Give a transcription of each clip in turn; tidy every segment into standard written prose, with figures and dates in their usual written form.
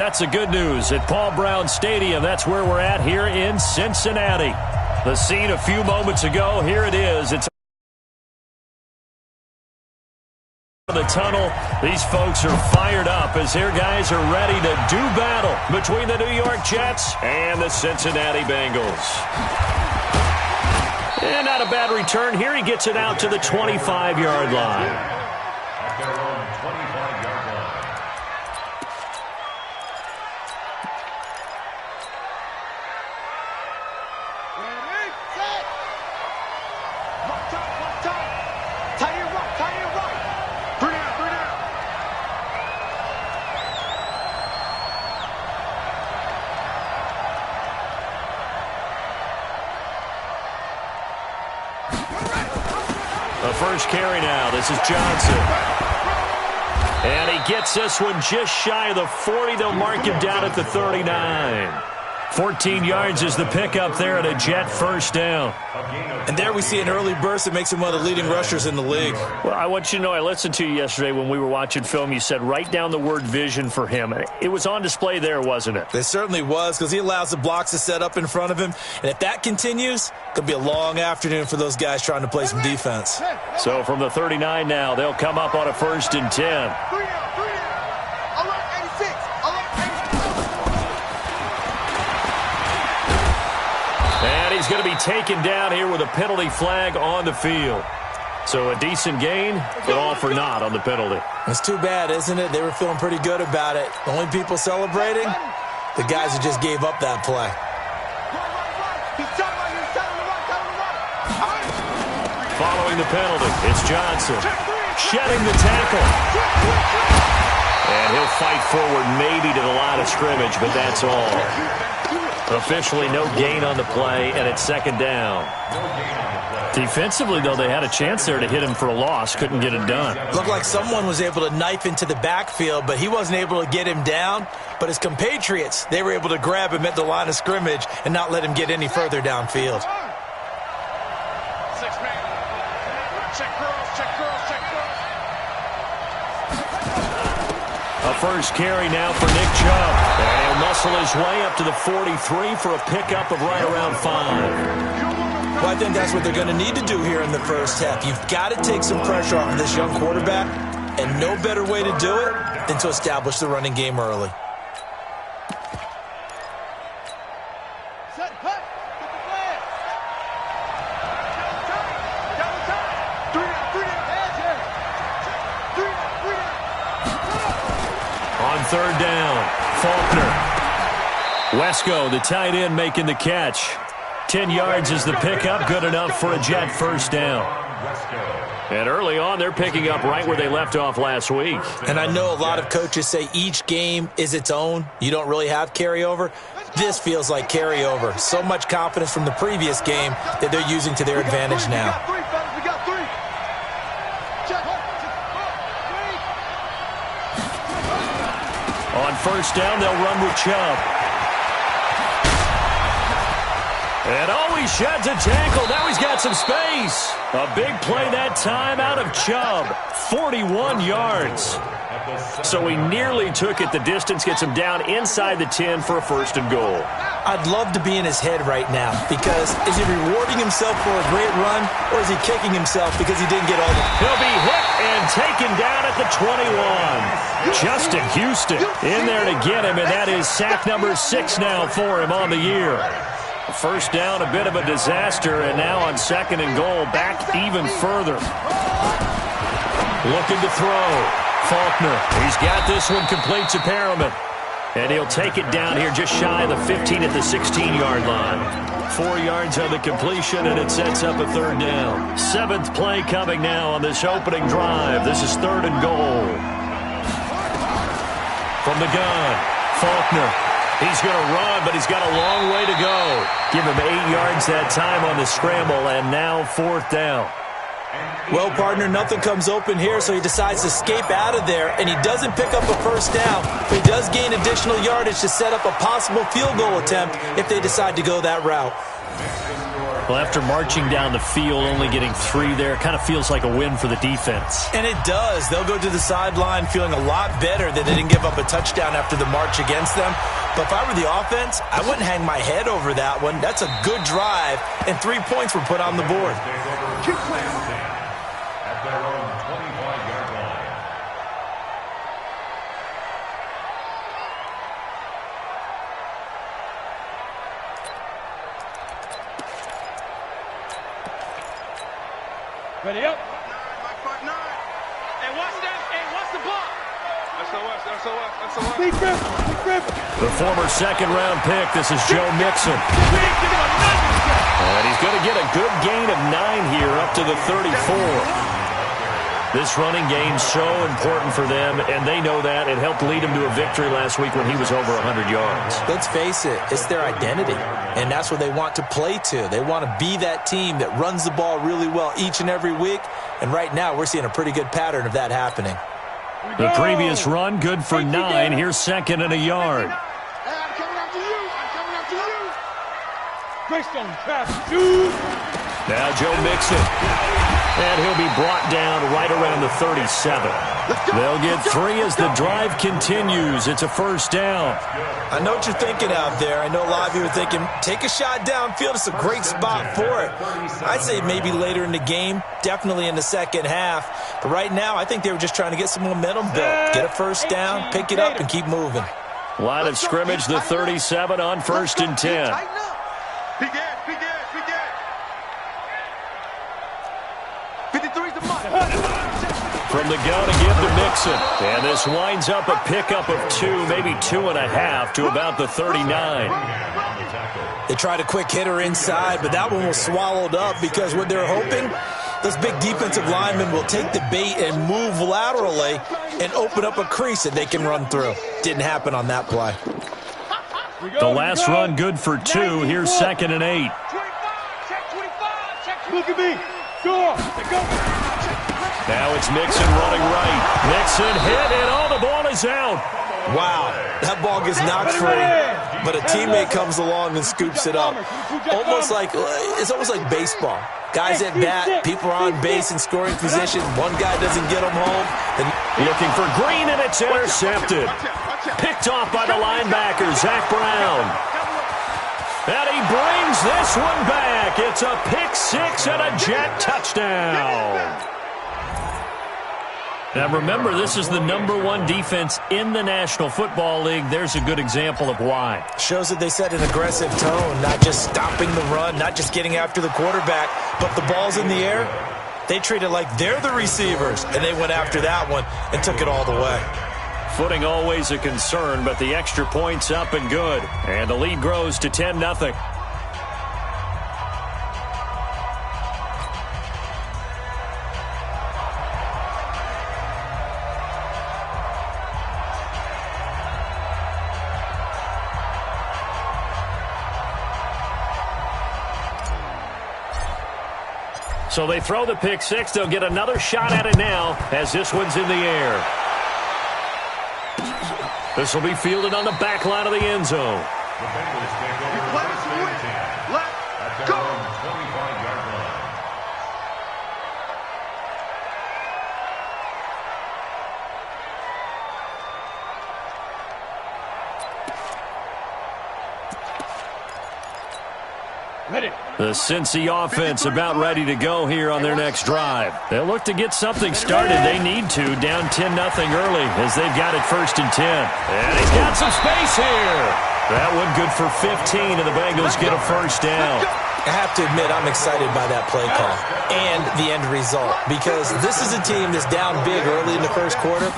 That's the good news at Paul Brown Stadium. That's where we're at here in Cincinnati. The scene a few moments ago, here it is. It's the tunnel. These folks are fired up as their guys are ready to do battle between the New York Jets and the Cincinnati Bengals. And not a bad return here. He gets it out to the 25-yard line. The first carry now. This is Johnson. And he gets this one just shy of the 40. They'll mark him down at the 39. 14 yards is the pickup there at a Jet first down. And there we see an early burst that makes him one of the leading rushers in the league. Well, I want you to know, I listened to you yesterday when we were watching film. You said write down the word vision for him. It was on display there, wasn't it? It certainly was, because he allows the blocks to set up in front of him. And if that continues, it could be a long afternoon for those guys trying to play some defense. So from the 39 now, they'll come up on a 1st and 10. He's going to be taken down here with a penalty flag on the field. So a decent gain, but all for naught on the penalty. It's too bad, isn't it? They were feeling pretty good about it. The only people celebrating, the guys who just gave up that play. Following the penalty, it's Johnson. Shedding the tackle. And he'll fight forward maybe to the line of scrimmage, but that's all. Officially no gain on the play, and it's 2nd down. Defensively, though, they had a chance there to hit him for a loss. Couldn't get it done. Looked like someone was able to knife into the backfield, but he wasn't able to get him down. But his compatriots, they were able to grab him at the line of scrimmage and not let him get any further downfield. A first carry now for Nick Chubb. And he'll muscle his way up to the 43 for a pickup of right around 5. Well, I think that's what they're going to need to do here in the first half. You've got to take some pressure off of this young quarterback, and no better way to do it than to establish the running game early. On 3rd down, Faulkner. Wesco, the tight end, making the catch. 10 yards is the pickup, good enough for a Jet first down. And early on, they're picking up right where they left off last week. And I know a lot of coaches say each game is its own. You don't really have carryover. This feels like carryover. So much confidence from the previous game that they're using to their advantage now. On 1st down, they'll run with Chubb. And he sheds a tackle. Now he's got some space. A big play that time out of Chubb. 41 yards. So he nearly took it the distance, gets him down inside the 10 for a 1st and goal. I'd love to be in his head right now, because is he rewarding himself for a great run, or is he kicking himself because he didn't get all the... He'll be hit and taken down at the 21. Justin Houston in there to get him, and that is sack number 6 now for him on the year. 1st down, a bit of a disaster, and now on 2nd and goal, back even further. Looking to throw. Faulkner, he's got this one complete to Perriman. And he'll take it down here just shy of the 15 at the 16-yard line. 4 yards on the completion, and it sets up a 3rd down. 7th play coming now on this opening drive. This is 3rd and goal. From the gun, Faulkner. He's going to run, but he's got a long way to go. Give him 8 yards that time on the scramble, and now 4th down. Well, partner, nothing comes open here, so he decides to escape out of there, and he doesn't pick up a 1st down, but he does gain additional yardage to set up a possible field goal attempt if they decide to go that route. Well, after marching down the field, only getting 3 there, kind of feels like a win for the defense. And it does. They'll go to the sideline feeling a lot better that they didn't give up a touchdown after the march against them. But if I were the offense, I wouldn't hang my head over that one. That's a good drive, and 3 points were put on the board. At their own 25-yard line. Ready up. Hey, watch that. Hey, watch the block. SOS. Big rip. The former second-round pick, this is Joe Mixon. And he's going to get a good gain of 9 here up to the 34. This running game's so important for them, and they know that. It helped lead him to a victory last week when he was over 100 yards. Let's face it, it's their identity, and that's what they want to play to. They want to be that team that runs the ball really well each and every week, and right now we're seeing a pretty good pattern of that happening. The previous run, good for 9. Here's 2nd and a yard. I'm coming after you. Greystone trap. Shoot. Now Joe Mixon. And he'll be brought down right around the 37. They'll get 3 as the drive continues. It's a first down. I know what you're thinking out there. I know a lot of you are thinking, take a shot downfield. It's a great spot for it. I'd say maybe later in the game, definitely in the second half. But right now, I think they were just trying to get some momentum built. Get a first down, pick it up, and keep moving. Line of scrimmage, the 37 on 1st and 10. Big ass. 53's the money. From the gun to give to Mixon. And this winds up a pickup of 2, maybe 2.5 to about the 39. They tried a quick hitter inside, but that one was swallowed up because what they're hoping, those big defensive linemen will take the bait and move laterally and open up a crease that they can run through. Didn't happen on that play. The last run good for 2. Here's 2nd and 8. Look at me. Go. Now it's Mixon running right. Mixon hit, and the ball is out. Wow, that ball gets knocked free, but a teammate comes along and scoops it up. It's almost like baseball. Guys at bat, people are on base in scoring position. One guy doesn't get them home. Looking for Green, and it's intercepted. Picked off by the linebacker, Zach Brown. And he brings this one back. It's a pick 6 and a Jet touchdown. Now remember, this is the #1 defense in the National Football League. There's a good example of why. Shows that they set an aggressive tone, not just stopping the run, not just getting after the quarterback, but the ball's in the air. They treat it like they're the receivers, and they went after that one and took it all the way. Footing always a concern, but the extra point's up and good. And the lead grows to 10-0. So they throw the pick 6. They'll get another shot at it now as this one's in the air. This will be fielded on the back line of the end zone. The Bengals take over first and 10 at their own 25-yard line. Ready. The Cincy offense about ready to go here on their next drive. They'll look to get something started. They need to, down 10-0 early as they've got it 1st and 10. And he's got some space here. That one good for 15, and the Bengals get a first down. I have to admit, I'm excited by that play call and the end result because this is a team that's down big early in the first quarter,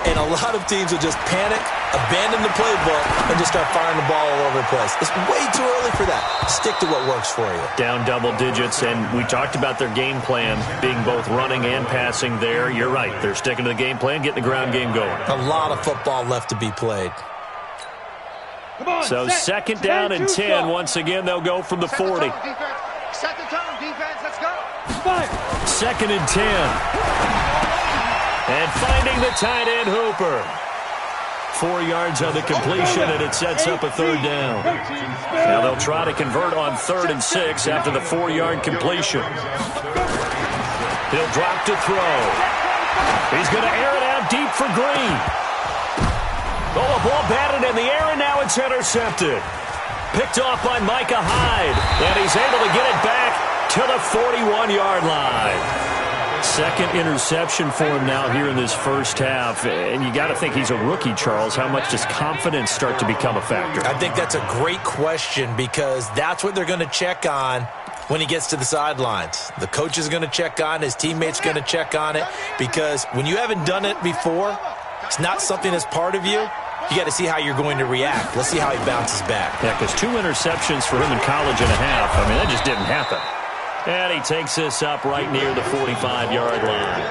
and a lot of teams will just panic, abandon the playbook, and just start firing the ball all over the place. It's way too early for that. Stick to what works for you. Down double digits, and we talked about their game plan being both running and passing there. You're right. They're sticking to the game plan, getting the ground game going. A lot of football left to be played. So second down and 10. Once again, they'll go from the 40. Set the tone, defense. Let's go. 2nd and 10. And finding the tight end, Hooper. 4 yards on the completion, and it sets up a third down. Now they'll try to convert on 3rd and 6 after the 4-yard completion. He'll drop to throw. He's going to air it out deep for Green. Oh, a ball batted in the air, and now it's intercepted. Picked off by Micah Hyde, and he's able to get it back to the 41-yard line. Second interception for him now here in this first half. And you got to think he's a rookie, Charles. How much does confidence start to become a factor? I think that's a great question because that's what they're going to check on when he gets to the sidelines. The coach is going to check on it. His teammates going to check on it because when you haven't done it before, it's not something that's part of you. You got to see how you're going to react. Let's see how he bounces back. Yeah, because 2 interceptions for him in college and a half. I mean, that just didn't happen. And he takes this up right near the 45-yard line.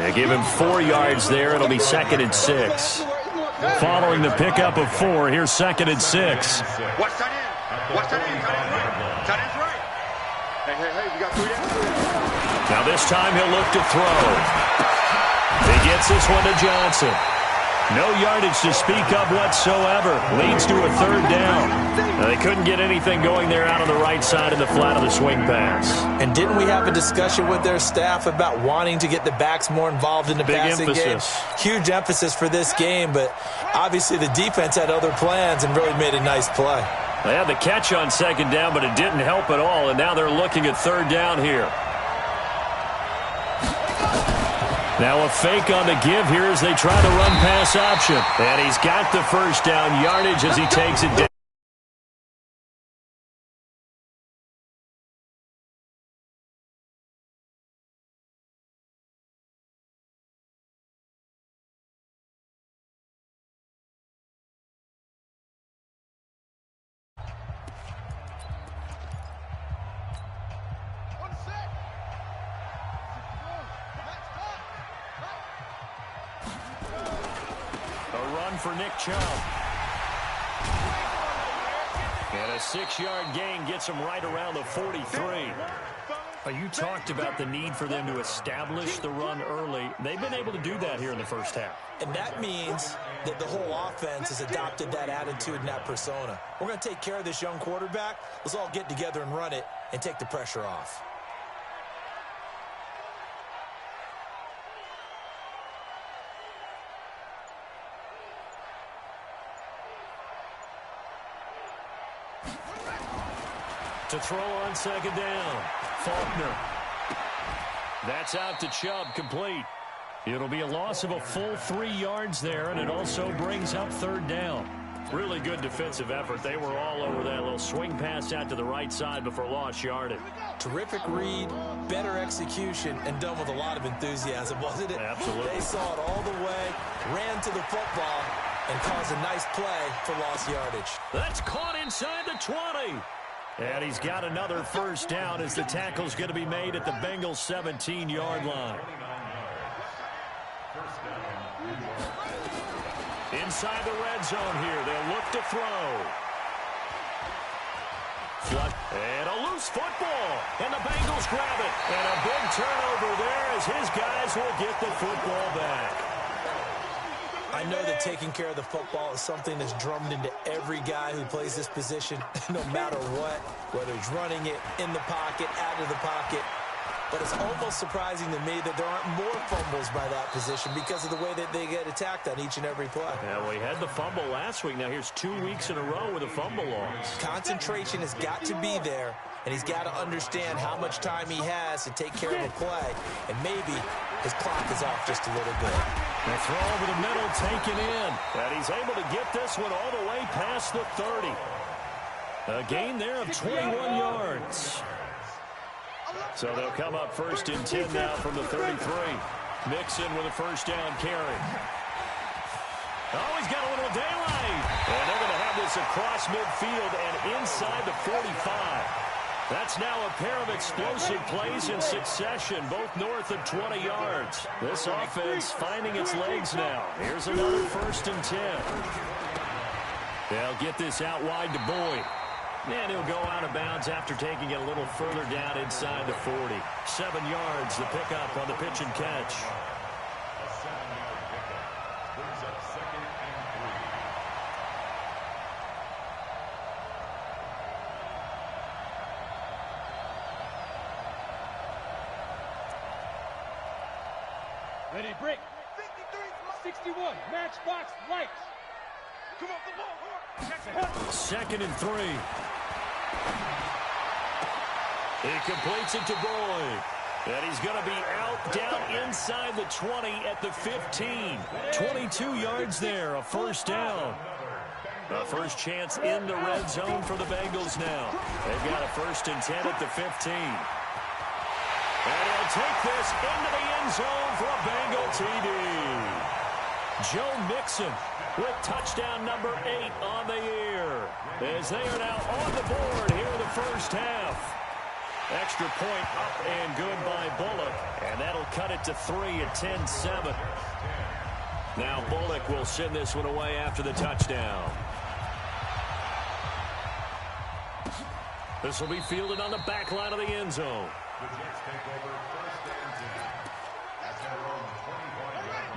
They give him 4 yards there. It'll be 2nd and 6. Following the pickup of 4, here's 2nd and 6. Watch that in. Watch that in. That is right. Hey, we got 3 down. Now this time he'll look to throw. He gets this one to Johnson. No yardage to speak of whatsoever. Leads to a 3rd down. They couldn't get anything going there out on the right side of the flat of the swing pass. And didn't we have a discussion with their staff about wanting to get the backs more involved in the passing game? Huge emphasis for this game, but obviously the defense had other plans and really made a nice play. They had the catch on 2nd down, but it didn't help at all, and now they're looking at 3rd down here. Now a fake on the give here as they try the run-pass option. And he's got the first down yardage as he takes it down. For Nick Chubb. And a 6-yard gain gets him right around the 43. You talked about the need for them to establish the run early. They've been able to do that here in the first half. And that means that the whole offense has adopted that attitude and that persona. We're going to take care of this young quarterback. Let's all get together and run it and take the pressure off. To throw on 2nd down. Faulkner. That's out to Chubb, complete. It'll be a loss of a full 3 yards there, and it also brings up 3rd down. Really good defensive effort. They were all over that little swing pass out to the right side before lost yardage. Terrific read, better execution, and done with a lot of enthusiasm, wasn't it? Absolutely. They saw it all the way, ran to the football, and caused a nice play for lost yardage. That's caught inside the 20. And he's got another first down as the tackle's going to be made at the Bengals 17-yard line. Inside the red zone here. They'll look to throw. And a loose football. And the Bengals grab it. And a big turnover there as his guys will get the football back. I know that taking care of the football is something that's drummed into every guy who plays this position, no matter what, whether he's running it, in the pocket, out of the pocket. But it's almost surprising to me that there aren't more fumbles by that position because of the way that they get attacked on each and every play. Yeah, well, he had the fumble last week. Now here's 2 weeks in a row with a fumble loss. Concentration has got to be there, and he's got to understand how much time he has to take care of a play, and maybe his clock is off just a little bit. The throw over the middle taken in, and he's able to get this one all the way past the 30. A gain there of 21 yards. So they'll come up 1st and 10 now from the 33. Mixon with a first down carry. Oh, he's got a little daylight. And they're going to have this across midfield and inside the 45. That's now a pair of explosive plays in succession, both north of 20 yards. This offense finding its legs now. Here's another 1st and 10. They'll get this out wide to Boyd. And he'll go out of bounds after taking it a little further down inside the 40. 7 yards, the pickup on the pitch and catch. Ready, break. 61, matchbox lights. Come on, the ball, hard. 2nd and 3. He completes it to Boyd. And he's going to be out down inside the 20 at the 15. 22 yards there, a first down. A first chance in the red zone for the Bengals now. They've got a 1st and 10 at the 15. And he'll take this into the end zone for a Bengal TD. Joe Mixon with touchdown number 8 on the year. As they are now on the board here in the first half. Extra point up and good by Bullock. And that'll cut it to 3 at 10-7. Now Bullock will send this one away after the touchdown. This will be fielded on the back line of the end zone.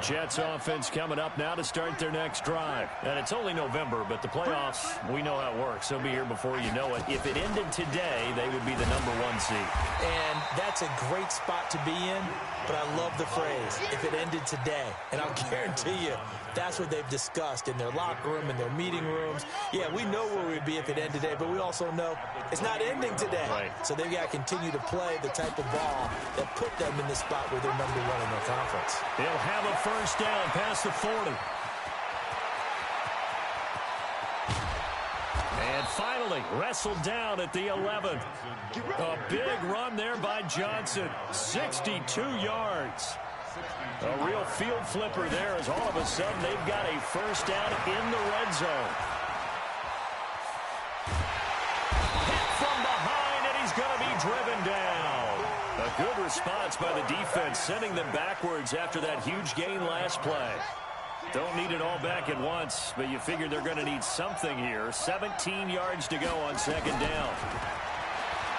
Jets offense coming up now to start their next drive. And it's only November, but the playoffs, we know how it works. They'll be here before you know it. If it ended today, they would be the number 1 seed. And that's a great spot to be in, but I love the phrase, if it ended today. And I'll guarantee you, that's what they've discussed in their locker room, in their meeting rooms. Yeah, we know where we'd be if it ended today, but we also know it's not ending today. Right. So they've got to continue to play the type of ball that put them in the spot where they're number 1 in their conference. They'll have a first down past the 40. And finally, wrestled down at the 11. A big run there by Johnson. 62 yards. A real field flipper there as all of a sudden they've got a first down in the red zone. Hit from behind, and he's going to be driven down. A good response by the defense, sending them backwards after that huge gain last play. Don't need it all back at once, but you figure they're going to need something here. 17 yards to go on 2nd down.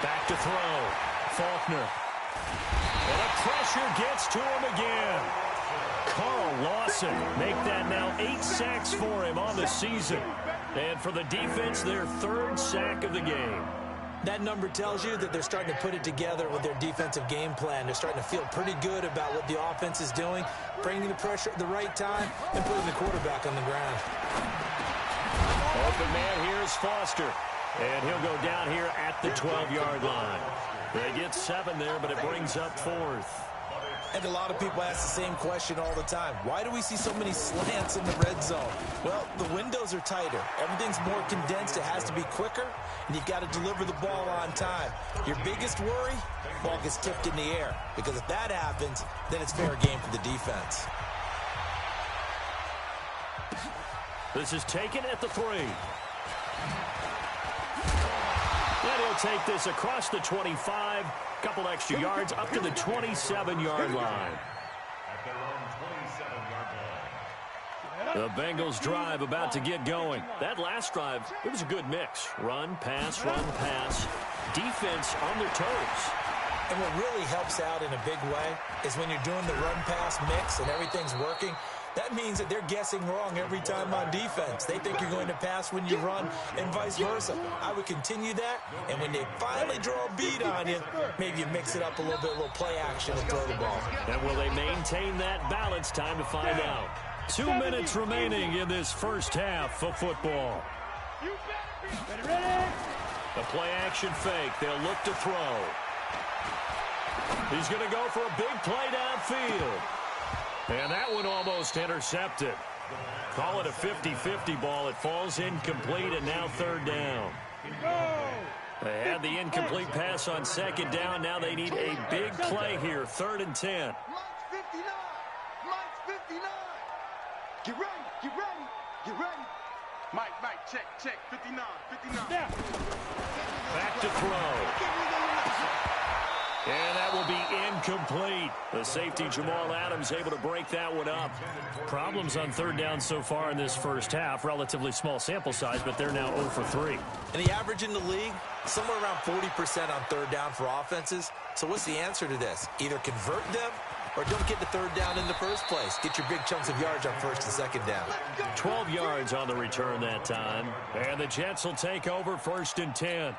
Back to throw. Faulkner. And the pressure gets to him again. Carl Lawson make that now 8 sacks for him on the season. And for the defense, their 3rd sack of the game. That number tells you that they're starting to put it together with their defensive game plan. They're starting to feel pretty good about what the offense is doing, bringing the pressure at the right time, and putting the quarterback on the ground. Open man here is Foster. And he'll go down here at the 12-yard line. They get 7 there, but it brings up 4th. And a lot of people ask the same question all the time. Why do we see so many slants in the red zone? Well, the windows are tighter. Everything's more condensed. It has to be quicker, and you've got to deliver the ball on time. Your biggest worry? Ball gets tipped in the air. Because if that happens, then it's fair game for the defense. This is taken at the 3. And he'll take this across the 25. Couple extra yards up to the 27-yard line. The Bengals drive about to get going. That last drive, it was a good mix. Run, pass, defense on their toes. And what really helps out in a big way is when you're doing the run-pass mix and everything's working, that means that they're guessing wrong every time on defense. They think you're going to pass when you run and vice versa. I would continue that, and when they finally draw a beat on you, maybe you mix it up a little bit, a little play action and throw the ball. And will they maintain that balance? Time to find out. 2 minutes remaining in this first half of football. The play action fake. They'll look to throw. He's going to go for a big play downfield. And that one almost intercepted. Call it a 50-50 ball. It falls incomplete, and now 3rd down. They had the incomplete pass on 2nd down. Now they need a big play here. 3rd and 10. Mike's 59. Mike's 59. Get ready. Get ready. Get ready. Mike, check. 59. Back to throw. And that will be incomplete. The safety, Jamal Adams, able to break that one up. Problems on 3rd down so far in this first half. Relatively small sample size, but they're now 0 for 3. And the average in the league, somewhere around 40% on 3rd down for offenses. So what's the answer to this? Either convert them or don't get the 3rd down in the first place. Get your big chunks of yards on 1st and 2nd down. 12 yards on the return that time. And the Jets will take over 1st and 10.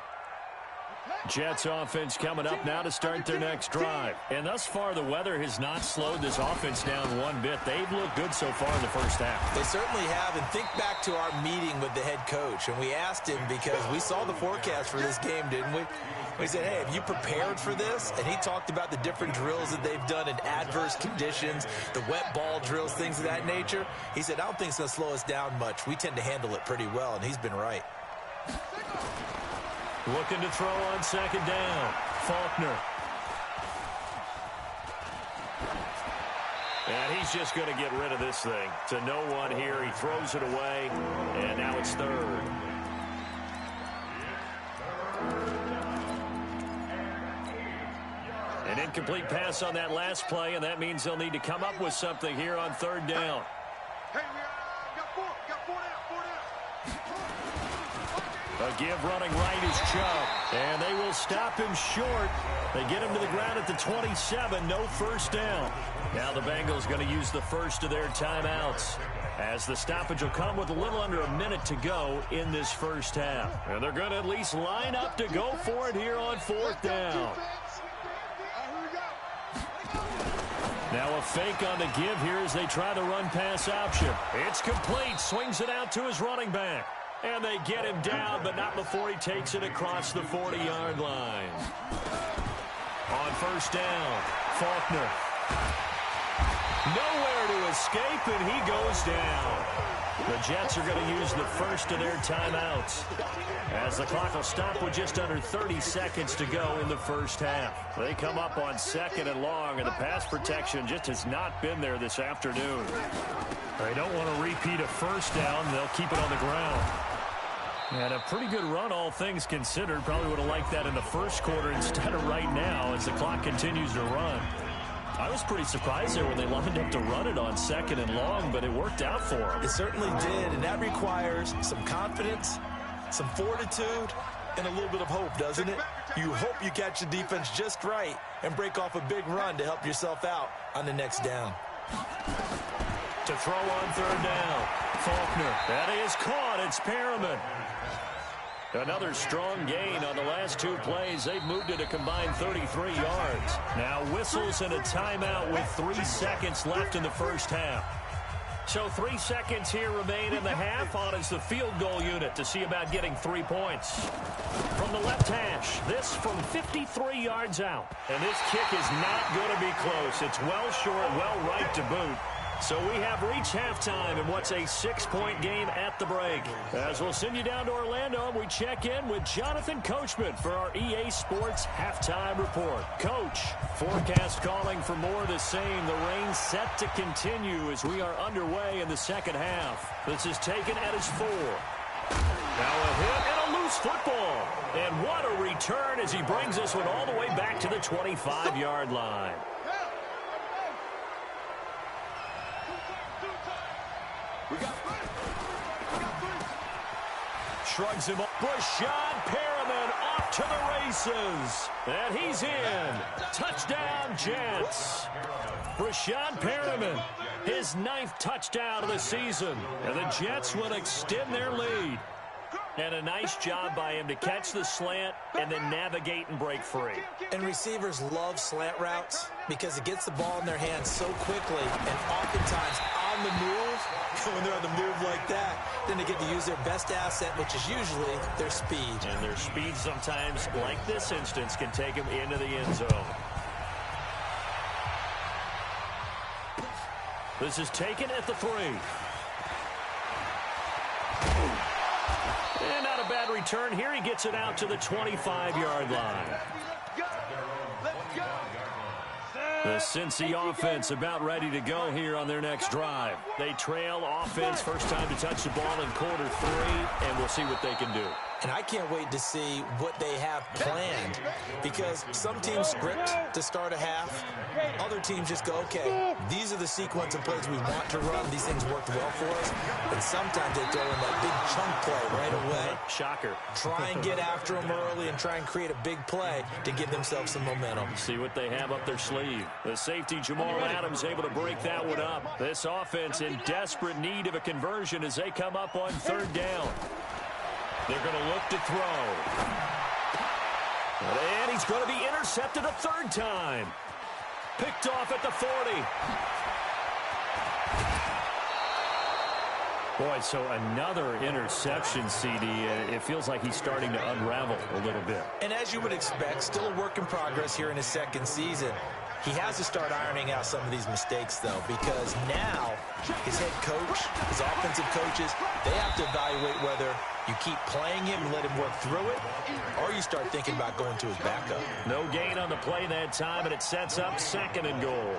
Jets offense coming up now to start their next drive. And thus far, the weather has not slowed this offense down one bit. They've looked good so far in the first half. They certainly have. And think back to our meeting with the head coach. And we asked him because we saw the forecast for this game, didn't we? We said, hey, have you prepared for this? And he talked about the different drills that they've done in adverse conditions, the wet ball drills, things of that nature. He said, I don't think it's going to slow us down much. We tend to handle it pretty well, and he's been right. Looking to throw on second down. Faulkner. And he's just going to get rid of this thing. To no one here. He throws it away, and now it's third. An incomplete pass on that last play, and that means they'll need to come up with something here on third down. Hey, we got four down. A give running right is Chubb, and they will stop him short. They get him to the ground at the 27, no first down. Now the Bengals going to use the first of their timeouts, as the stoppage will come with a little under a minute to go in this first half. And they're going to at least line up to go for it here on fourth down. Now a fake on the give here as they try the run-pass option. It's complete. Swings it out to his running back. And they get him down, but not before he takes it across the 40-yard line. On first down, Faulkner. Nowhere to escape, and he goes down. The Jets are going to use the first of their timeouts, as the clock will stop with just under 30 seconds to go in the first half. They come up on second and long, and the pass protection just has not been there this afternoon. They don't want to repeat a first down. They'll keep it on the ground. And a pretty good run, all things considered. Probably would have liked that in the first quarter instead of right now as the clock continues to run. I was pretty surprised there when they lined up to run it on second and long, but it worked out for them. It certainly did, and that requires some confidence, some fortitude, and a little bit of hope, doesn't it? You hope you catch the defense just right and break off a big run to help yourself out on the next down. To throw on third down, Faulkner. That is caught. It's Perriman. Another strong gain on the last two plays. They've moved it a combined 33 yards. Now whistles and a timeout with 3 seconds left in the first half. So 3 seconds here remain in the half. On is the field goal unit to see about getting 3 points. From the left hash, this from 53 yards out. And this kick is not going to be close. It's well short, well right to boot. So we have reached halftime in what's a 6-point game at the break. As we'll send you down to Orlando, we check in with Jonathan Coachman for our EA Sports Halftime Report. Coach, forecast calling for more of the same. The rain set to continue as we are underway in the second half. This is taken at his 4. Now a hit and a loose football. And what a return as he brings this one all the way back to the 25-yard line. Shrugs him up. Brashad Perriman off to the races. And he's in. Touchdown, Jets. Brashad Perriman, his 9th touchdown of the season. And the Jets will extend their lead. And a nice job by him to catch the slant and then navigate and break free. And receivers love slant routes because it gets the ball in their hands so quickly and oftentimes on the move. When they're on the move like that, then they get to use their best asset, which is usually their speed. And their speed sometimes, like this instance, can take them into the end zone. This is taken at the 3. And not a bad return here. He gets it out to the 25-yard line. The Cincy offense about ready to go here on their next drive. They trail offense, first time to touch the ball in quarter 3, and we'll see what they can do. And I can't wait to see what they have planned, because some teams script to start a half. Other teams just go, okay, these are the sequence of plays we want to run. These things worked well for us. And sometimes they throw in that big chunk play right away. Shocker. Try and get after them early and try and create a big play to give themselves some momentum. See what they have up their sleeve. The safety, Jamal Adams, able to break that one up. This offense in desperate need of a conversion as they come up on third down. They're going to look to throw. And he's going to be intercepted a third time. Picked off at the 40. Boy, so another interception, CD. It feels like he's starting to unravel a little bit. And as you would expect, still a work in progress here in his second season. He has to start ironing out some of these mistakes, though, because now his head coach, his offensive coaches, they have to evaluate whether you keep playing him and let him work through it, or you start thinking about going to his backup. No gain on the play that time, and it sets up 2nd and goal.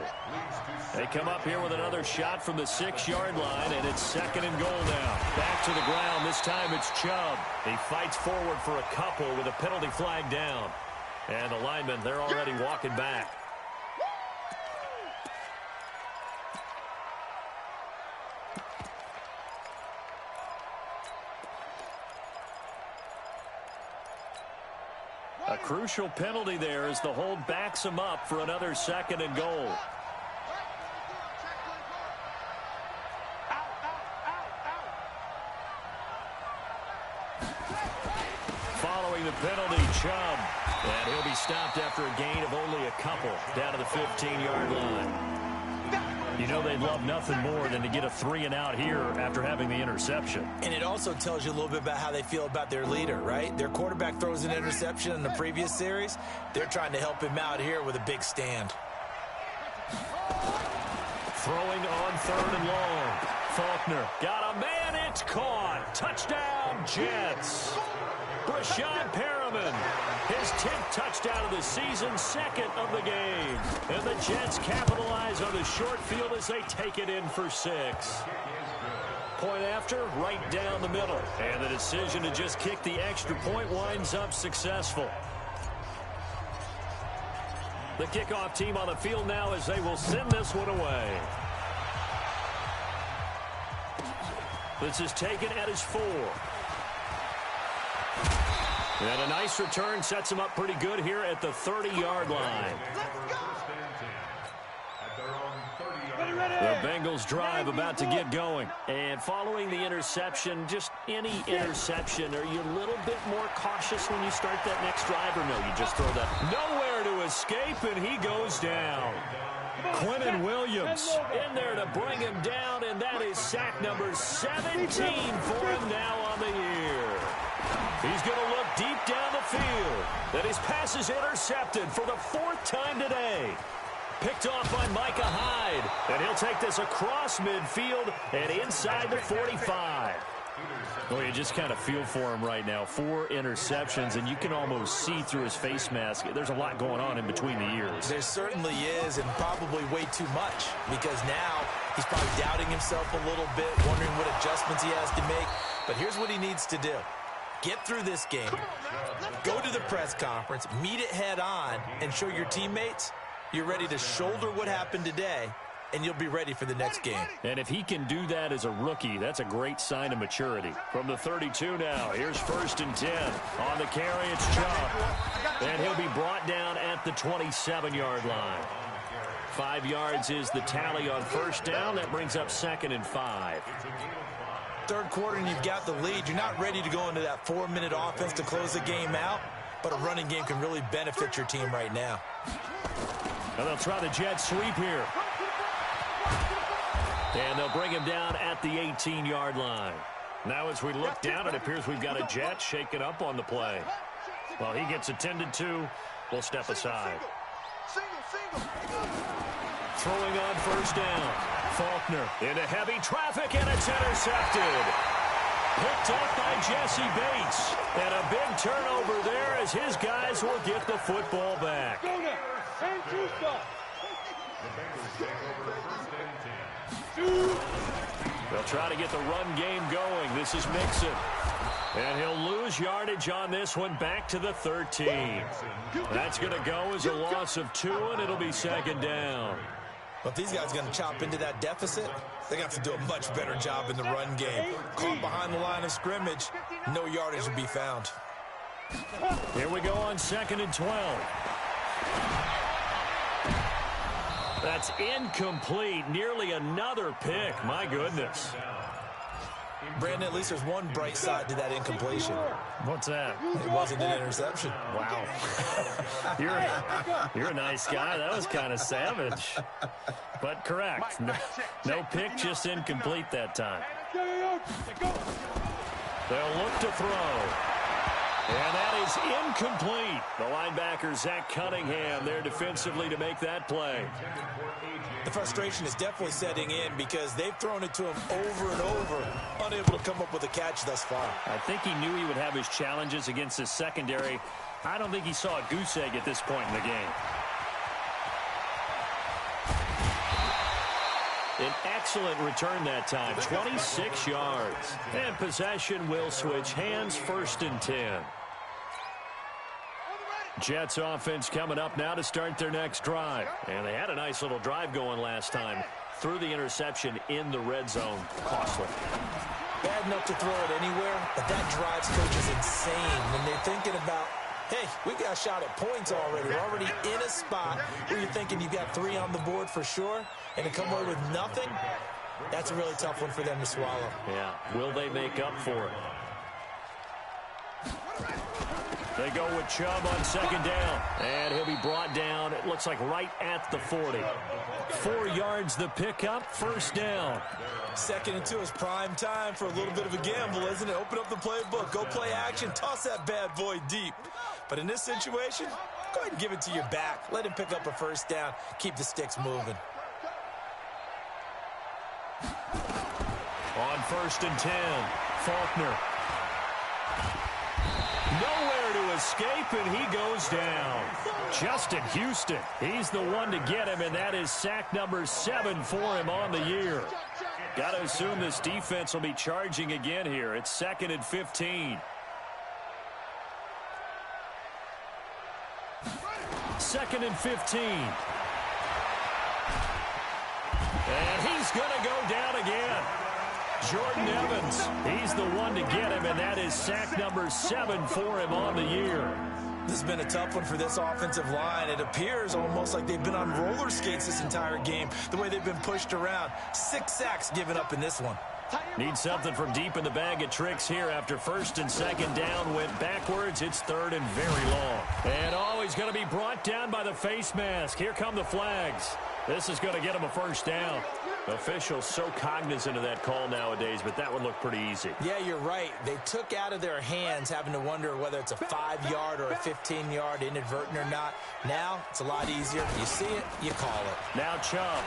They come up here with another shot from the 6-yard line, and it's 2nd and goal now. Back to the ground. This time it's Chubb. He fights forward for a couple with a penalty flag down. And the linemen, they're already walking back. A crucial penalty there as the hold backs him up for another 2nd and goal. Following the penalty, Chubb. And he'll be stopped after a gain of only a couple down to the 15-yard line. You know they'd love nothing more than to get a 3-and-out here after having the interception. And it also tells you a little bit about how they feel about their leader, right? Their quarterback throws an interception in the previous series. They're trying to help him out here with a big stand. Throwing on 3rd and long. Faulkner got a man. It's caught. Touchdown, Jets. Brashad Perriman, his 10th touchdown of the season, 2nd of the game. And the Jets capitalize on the short field as they take it in for 6. Point after, right down the middle. And the decision to just kick the extra point winds up successful. The kickoff team on the field now as they will send this one away. This is taken at his 4. And a nice return sets him up pretty good here at the 30-yard line. The Bengals drive about to get going. And following the interception, just any interception, are you a little bit more cautious when you start that next drive, or no, you just throw that? Nowhere to escape, and he goes down. Quinnen Williams in there to bring him down, and that is sack number 17 for him now on the year. He's going to look deep down the field. That his pass is intercepted for the 4th time today. Picked off by Micah Hyde. And he'll take this across midfield and inside the 45. Well, you just kind of feel for him right now. 4 interceptions, and you can almost see through his face mask. There's a lot going on in between the ears. There certainly is, and probably way too much, because now he's probably doubting himself a little bit, wondering what adjustments he has to make. But here's what he needs to do. Get through this game, go to the press conference, meet it head on, and show your teammates you're ready to shoulder what happened today, and you'll be ready for the next game. And if he can do that as a rookie, that's a great sign of maturity. From the 32 now, here's 1st and 10. On the carry, it's Chubb. And he'll be brought down at the 27-yard line. 5 yards is the tally on 1st down. That brings up 2nd and 5. 3rd quarter and you've got the lead. You're not ready to go into that 4-minute offense to close the game out, but a running game can really benefit your team right now. And they'll try the jet sweep here. And they'll bring him down at the 18-yard line. Now as we look down, it appears we've got a jet shaken up on the play. While he gets attended to, we'll step aside. Throwing on 1st down. Faulkner into heavy traffic, and it's intercepted. Picked up by Jesse Bates. And a big turnover there as his guys will get the football back. They'll try to get the run game going. This is Mixon. And he'll lose yardage on this one back to the 13. That's going to go as a loss of 2, and it'll be 2nd down. But if these guys are going to chop into that deficit, they're going to have to do a much better job in the run game. Caught behind the line of scrimmage, no yardage will be found. Here we go on 2nd and 12. That's incomplete. Nearly another pick. My goodness. Brandon, at least there's one bright side to that incompletion. What's that? It wasn't an interception. Wow. You're a nice guy. That was kind of savage. But correct. No pick, just incomplete that time. They'll look to throw. And that is incomplete. The linebacker, Zach Cunningham, there defensively to make that play. The frustration is definitely setting in because they've thrown it to him over and over, unable to come up with a catch thus far. I think he knew he would have his challenges against his secondary. I don't think he saw a goose egg at this point in the game. An excellent return that time, 26 yards. And possession will switch hands, 1st and 10. Jets offense coming up now to start their next drive. And they had a nice little drive going last time. Threw the interception in the red zone. Costly. Bad enough to throw it anywhere, but that drives coaches insane when they're thinking about, hey, we got a shot at points already. We're already in a spot where you're thinking you got 3 on the board for sure, and to come away with nothing, that's a really tough one for them to swallow. Yeah, will they make up for it? They go with Chubb on 2nd down. And he'll be brought down, it looks like right at the 40. 4 yards the pickup, 1st down. 2nd and 2 is prime time for a little bit of a gamble, isn't it? Open up the playbook, go play action, toss that bad boy deep. But in this situation, go ahead and give it to your back. Let him pick up a 1st down, keep the sticks moving. On 1st and 10, Faulkner. Nowhere to escape, and he goes down. Justin Houston, he's the one to get him, and that is sack number 7 for him on the year. Got to assume this defense will be charging again here. It's 2nd and 15. 2nd and 15. And he's going to go down again. Jordan Evans, he's the one to get him, and that is sack number 7 for him on the year. This has been a tough one for this offensive line. It appears almost like they've been on roller skates this entire game, the way they've been pushed around. 6 sacks given up in this one. Need something from deep in the bag of tricks here after 1st and 2nd down went backwards. It's 3rd and very long. And he's going to be brought down by the face mask. Here come the flags. This is going to get him a 1st down. Officials so cognizant of that call nowadays, but that would look pretty easy. Yeah, you're right. They took out of their hands having to wonder whether it's a 5-yard or a 15-yard inadvertent or not. Now, it's a lot easier. You see it, you call it. Now Chubb,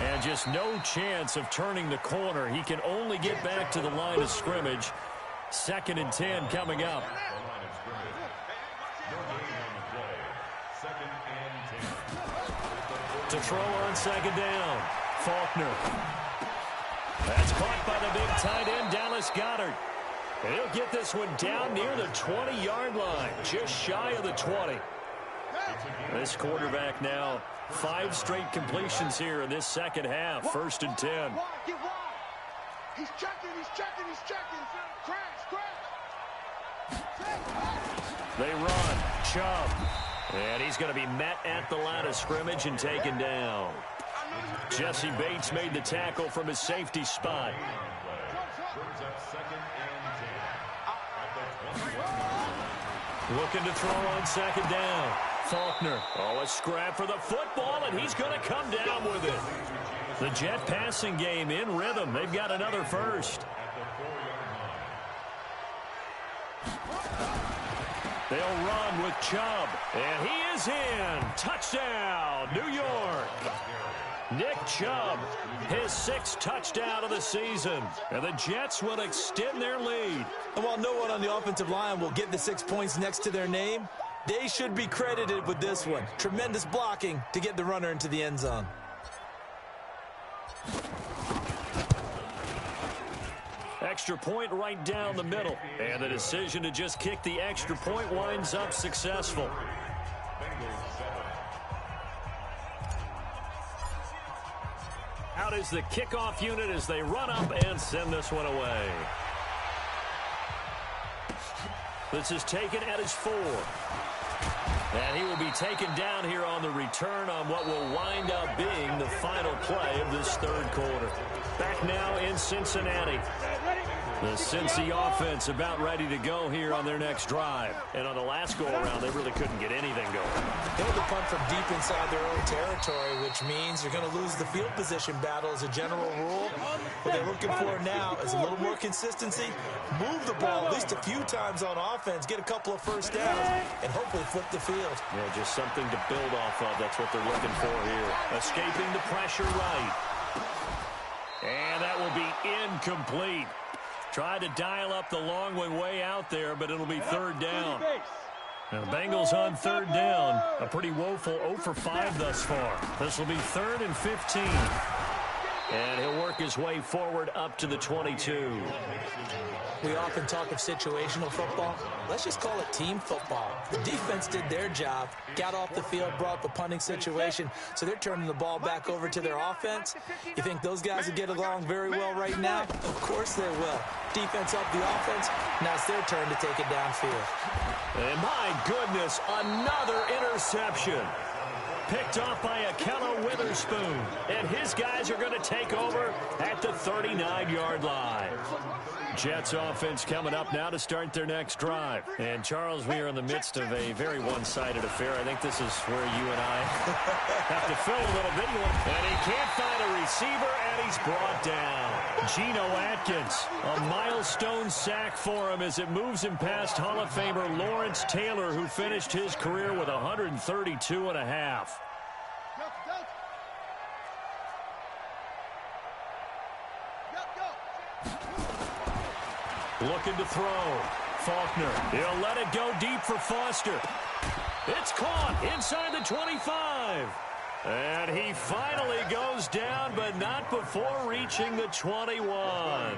and just no chance of turning the corner. He can only get back to the line of scrimmage. 2nd and 10 coming up. To throw on 2nd down. Faulkner. That's caught by the big tight end, Dallas Goedert. And he'll get this one down near the 20-yard line, just shy of the 20. This quarterback now, 5 straight completions here in this second half, 1st and 10. He's checking. Crash. They run. Chubb. And he's going to be met at the line of scrimmage and taken down. Jesse Bates made the tackle from his safety spot. Looking to throw on 2nd down. Faulkner. A scrap for the football, and he's going to come down with it. The Jet passing game in rhythm. They've got another 1st. They'll run with Chubb, and he is in. Touchdown, New York. Nick Chubb, his 6th touchdown of the season. And the Jets will extend their lead. And while no one on the offensive line will get the 6 points next to their name, they should be credited with this one. Tremendous blocking to get the runner into the end zone. Extra point right down the middle. And the decision to just kick the extra point winds up successful. Out is the kickoff unit as they run up and send this one away. This is taken at his 4. And he will be taken down here on the return on what will wind up being the final play of this 3rd quarter. Back now in Cincinnati. The Cincy offense about ready to go here on their next drive. And on the last go-around, they really couldn't get anything going. They had to punt from deep inside their own territory, which means you're going to lose the field position battle as a general rule. What they're looking for now is a little more consistency, move the ball at least a few times on offense, get a couple of first downs, and hopefully flip the field. Yeah, just something to build off of. That's what they're looking for here. Escaping the pressure right. And that will be incomplete. Tried to dial up the long way out there, but it'll be third down. Now the Bengals on third down. A pretty woeful 0 for 5 thus far. This will be 3rd and 15. And he'll work his way forward up to the 22. We often talk of situational football. Let's just call it team football. The defense did their job, got off the field, brought the punting situation, so they're turning the ball back over to their offense. You think those guys will get along very well right now? Of course they will. Defense up the offense. Now it's their turn to take it downfield. And my goodness, another interception. Picked off by Akello Witherspoon. And his guys are going to take over at the 39-yard line. Jets offense coming up now to start their next drive. And, Charles, we are in the midst of a very one-sided affair. I think this is where you and I have to fill a little bit. And he can't find a receiver, and he's brought down. Geno Atkins, a milestone sack for him as it moves him past Hall of Famer Lawrence Taylor, who finished his career with 132 and a half. Looking to throw. Faulkner. He'll let it go deep for Foster. It's caught inside the 25. And he finally goes down, but not before reaching the 21.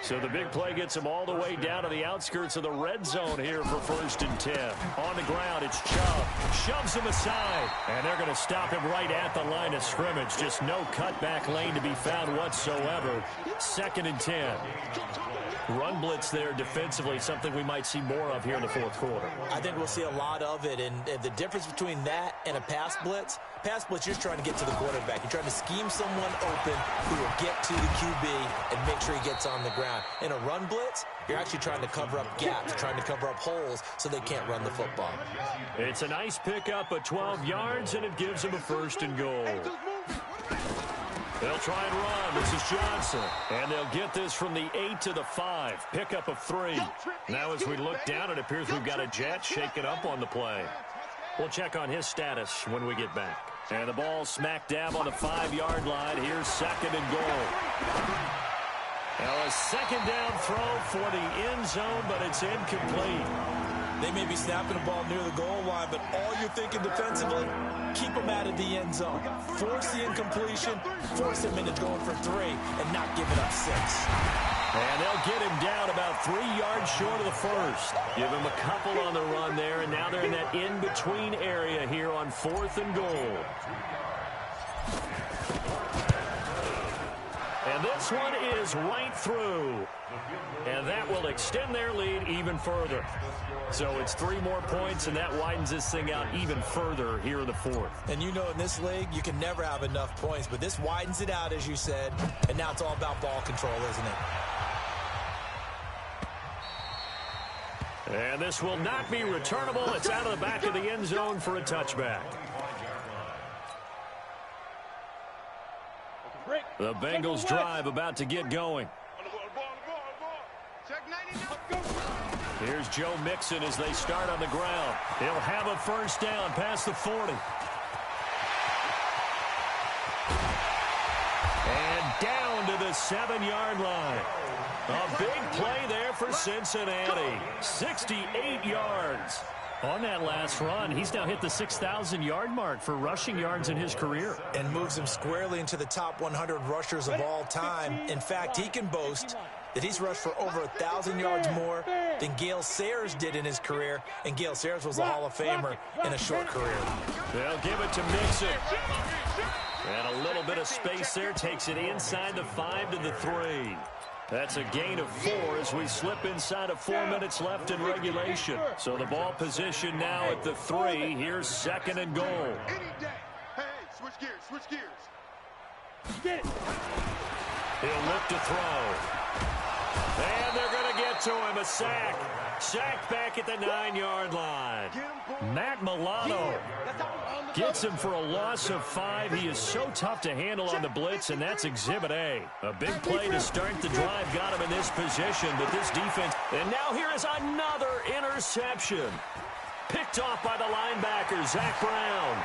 So the big play gets him all the way down to the outskirts of the red zone here for 1st and 10. On the ground, it's Chubb. Shoves him aside. And they're going to stop him right at the line of scrimmage. Just no cutback lane to be found whatsoever. 2nd and 10. Run blitz there defensively, something we might see more of here in the 4th quarter. I think we'll see a lot of it, and the difference between that and a pass blitz, you're just trying to get to the quarterback. You're trying to scheme someone open who will get to the QB and make sure he gets on the ground. In a run blitz, you're actually trying to cover up gaps, trying to cover up holes so they can't run the football. It's a nice pickup of 12 yards, and it gives him a 1st and goal. They'll try and run. This is Johnson. And they'll get this from the 8 to the 5. Pickup of 3. Now as we look down, it appears we've got a Jet shaken up on the play. We'll check on his status when we get back. And the ball smack dab on the 5-yard line. Here's 2nd and goal. Now a 2nd down throw for the end zone, but it's incomplete. They may be snapping the ball near the goal line, but all you're thinking defensively, keep them out of the end zone. Force the incompletion, force them into going for 3, and not giving up 6. And they'll get him down about 3 yards short of the 1st. Give him a couple on the run there, and now they're in that in-between area here on 4th and goal. And this one is right through. And that will extend their lead even further. So it's 3 more points, and that widens this thing out even further here in the 4th. And you know in this league, you can never have enough points, but this widens it out, as you said, and now it's all about ball control, isn't it? And this will not be returnable. It's out of the back of the end zone for a touchback. The Bengals drive about to get going. Here's Joe Mixon as they start on the ground. He'll have a 1st down past the 40. And down to the 7-yard line. A big play there for Cincinnati. 68 yards. On that last run, he's now hit the 6,000-yard mark for rushing yards in his career. And moves him squarely into the top 100 rushers of all time. In fact, he can boast that he's rushed for over 1,000 yards more than Gale Sayers did in his career. And Gale Sayers was a Hall of Famer in a short career. They'll give it to Mixon. And a little bit of space there takes it inside the 5 to the 3. That's a gain of 4 as we slip inside of 4 minutes left in regulation. So the ball position now at the 3. Here's 2nd and goal. Any day. Hey, switch gears, switch gears. Get it. He'll look to throw. And they're going to get to him. A sack. Sacked back at the 9-yard line. Matt Milano gets him for a loss of 5. He is so tough to handle on the blitz, and that's Exhibit A. A big play to start the drive got him in this position, but this defense... And now here is another interception. Picked off by the linebacker, Zach Brown.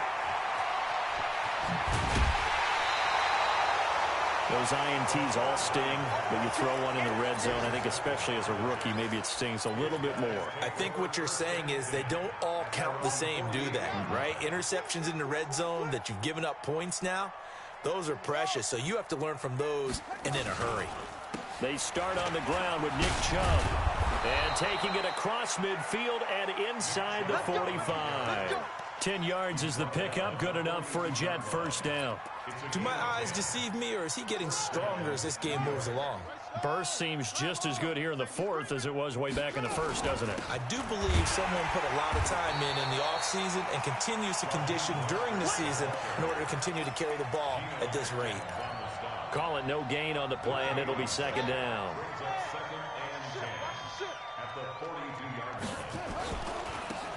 Those INTs all sting, but you throw one in the red zone. I think especially as a rookie, maybe it stings a little bit more. I think what you're saying is they don't all count the same, do they? Right? Interceptions in the red zone that you've given up points now, those are precious. So you have to learn from those and in a hurry. They start on the ground with Nick Chubb. And taking it across midfield and inside the 45. 10 yards is the pickup, good enough for a Jet first down. Do my eyes deceive me, or is he getting stronger as this game moves along? Burst seems just as good here in the fourth as it was way back in the first, doesn't it? I do believe someone put a lot of time in the offseason and continues to condition during the season in order to continue to carry the ball at this rate. Call it no gain on the play, and it'll be second down.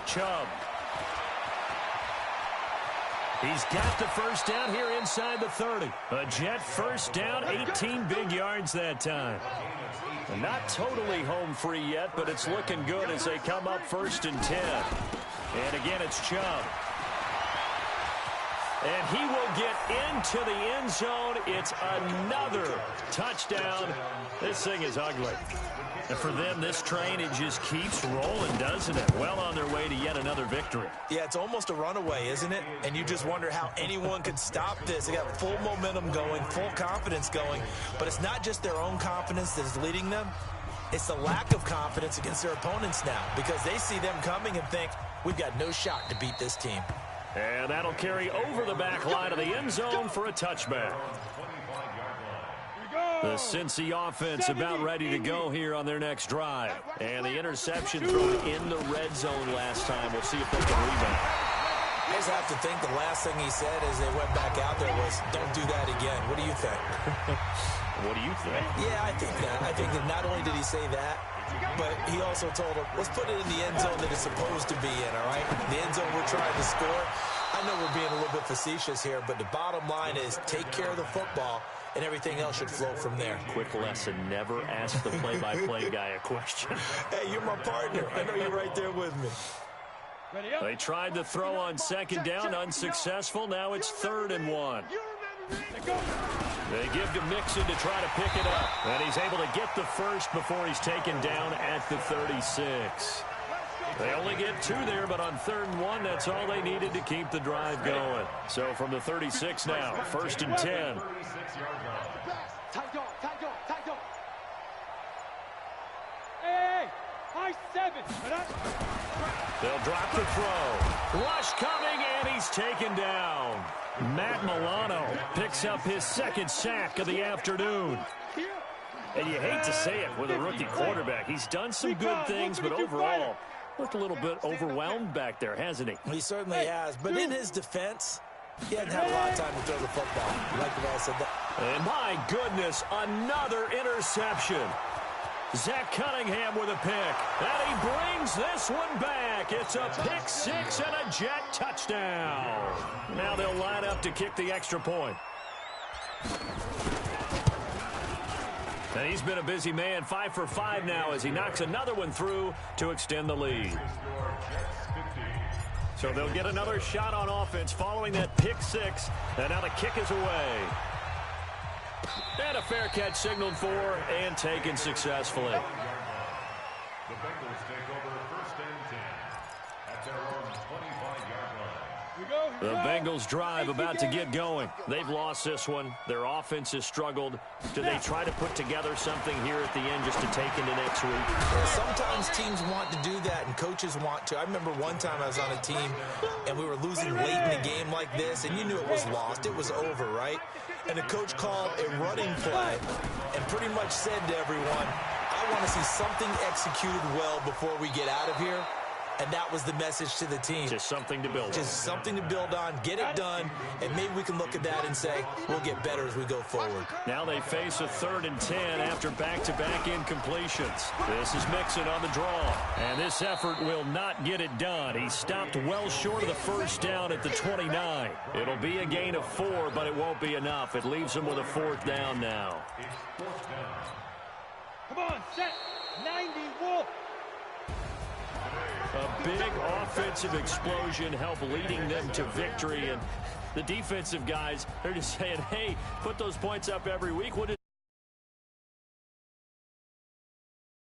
Chubb. He's got the first down here inside the 30. A Jet first down, 18 big yards that time. Not totally home free yet, but it's looking good as they come up first and 10. And again, it's Chubb. And he will get into the end zone. It's another touchdown. This thing is ugly. And for them, this train, it just keeps rolling, doesn't it? Well on their way to yet another victory. Yeah, it's almost a runaway, isn't it? And you just wonder how anyone could stop this. They got full momentum going, full confidence going. But it's not just their own confidence that is leading them. It's the lack of confidence against their opponents now because they see them coming and think, we've got no shot to beat this team. And that'll carry over the back line of the end zone for a touchback. The Cincy offense about ready to go here on their next drive. And the interception thrown in the red zone last time. We'll see if they can rebound. I just have to think the last thing he said as they went back out there was, don't do that again. What do you think? What do you think? Yeah, I think that. I think that not only did he say that, but he also told him, let's put it in the end zone that it's supposed to be in, all right? The end zone we're trying to score. I know we're being a little bit facetious here, but the bottom line is take care of the football, and everything else should flow from there. Quick lesson, never ask the play-by-play guy a question. Hey, you're my partner. I know you're right there with me. They tried to throw on second down, unsuccessful. Now it's 3rd and 1. They give to Mixon to try to pick it up. And he's able to get the first before he's taken down at the 36. They only get 2 there, but on 3rd and 1, that's all they needed to keep the drive going. So from the 36 now, 1st and 10. Hey, high 7. They'll drop the throw. Rush coming, and he's taken down. Matt Milano picks up his 2nd sack of the afternoon. And you hate to say it with a rookie quarterback. He's done some good things, but overall, looked a little bit overwhelmed back there, hasn't he? He certainly has. But in his defense, he hadn't had a lot of time to throw the football. You like the way I said that? And my goodness, another interception. Zach Cunningham with a pick. And he brings this one back. It's a pick 6 and a Jet touchdown. Now they'll line up to kick the extra point. And he's been a busy man, 5 for 5 now as he knocks another one through to extend the lead. So they'll get another shot on offense following that pick 6. And now the kick is away. And a fair catch signaled for and taken successfully. The Bengals take over 1st and 10 at their own 25-yard line. The Bengals drive about to get going. They've lost this one. Their offense has struggled. Do they try to put together something here at the end just to take into next week? Well, sometimes teams want to do that and coaches want to. I remember one time I was on a team and we were losing late in the game like this, and you knew it was lost. It was over, right? And the coach called a running play and pretty much said to everyone, I want to see something executed well before we get out of here. and that was the message to the team. Just something to build on. Just something to build on, get it done, and maybe we can look at that and say, we'll get better as we go forward. Now they face a 3rd and 10 after back-to-back incompletions. This is Mixon on the draw, and this effort will not get it done. He stopped well short of the first down at the 29. It'll be a gain of 4, but it won't be enough. It leaves him with a 4th down now. Come on, set. 90, Wolf. A big offensive explosion helped leading them to victory, and the defensive guys, they're just saying, hey, put those points up every week.